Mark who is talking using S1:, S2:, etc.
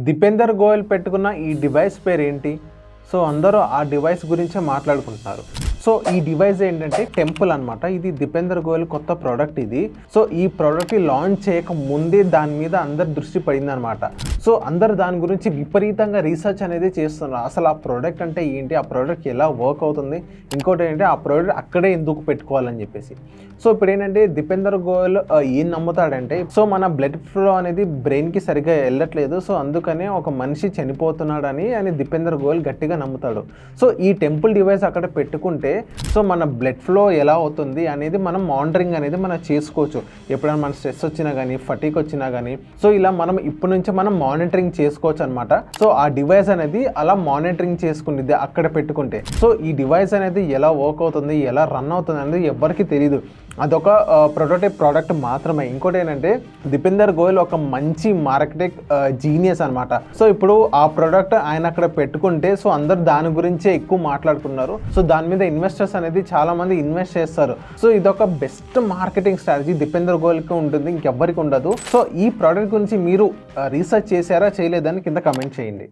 S1: దీపేందర్ గోయల్ పెట్టుకున్న ఈ డివైస్ పేరు ఏంటి? సో అందరూ ఆ డివైస్ గురించే మాట్లాడుకుంటున్నారు. సో ఈ డివైస్ ఏంటంటే టెంపుల్ అనమాట. ఇది దీపేందర్ గోయల్ కొత్త ప్రోడక్ట్ ఇది. సో ఈ ప్రోడక్ట్ని లాంచ్ చేయక ముందే దాని మీద అందరి దృష్టి పడిందనమాట. సో అందరు దాని గురించి విపరీతంగా రీసెర్చ్ అనేది చేస్తున్నారు. అసలు ఆ ప్రోడక్ట్ అంటే ఏంటి, ఆ ప్రోడక్ట్ ఎలా వర్క్ అవుతుంది, ఇంకోటి ఏంటంటే ఆ ప్రోడక్ట్ అక్కడే ఎందుకు పెట్టుకోవాలని చెప్పేసి. సో ఇప్పుడు ఏంటంటే దీపేందర్ గోయల్ ఏం నమ్ముతాడంటే, సో మన బ్లడ్ ఫ్లో అనేది బ్రెయిన్కి సరిగ్గా వెళ్ళట్లేదు, సో అందుకనే ఒక మనిషి చనిపోతున్నాడని దీపేందర్ గోయల్ గట్టిగా నమ్ముతాడు. సో ఈ టెంపుల్ డివైస్ అక్కడ పెట్టుకుంటే సో మన బ్లడ్ ఫ్లో ఎలా అవుతుంది అనేది మనం మానిటరింగ్ అనేది మనం చేసుకోవచ్చు. ఎప్పుడైనా మన స్ట్రెస్ వచ్చినా కానీ, ఫటీక్ వచ్చినా కానీ, సో ఇలా మనం ఇప్పటి నుంచి మనం మానిటరింగ్ చేసుకోవచ్చు అనమాట. సో ఆ డివైస్ అనేది అలా మానిటరింగ్ చేసుకునేది అక్కడ పెట్టుకుంటే. సో ఈ డివైస్ అనేది ఎలా వర్క్ అవుతుంది, ఎలా రన్ అవుతుంది అనేది ఎవరికి తెలియదు. అదొక ప్రొటోటైప్ ప్రోడక్ట్ మాత్రమే. ఇంకోటి ఏంటంటే దీపేందర్ గోయల్ ఒక మంచి మార్కెటింగ్ జీనియస్ అనమాట. సో ఇప్పుడు ఆ ప్రోడక్ట్ ఆయన అక్కడ పెట్టుకుంటే సో అందరు దాని గురించే ఎక్కువ మాట్లాడుకున్నారు. సో దాని మీద ఇన్వెస్టర్స్ అనేది చాలా మంది ఇన్వెస్ట్ చేస్తారు. సో ఇదొక బెస్ట్ మార్కెటింగ్ స్ట్రాటజీ దీపేందర్ గోయల్కి ఉంటుంది, ఇంకెవ్వరికి ఉండదు. సో ఈ ప్రోడక్ట్ గురించి మీరు రీసెర్చ్ చేశారా చేయలేదని కింద కమెంట్ చేయండి.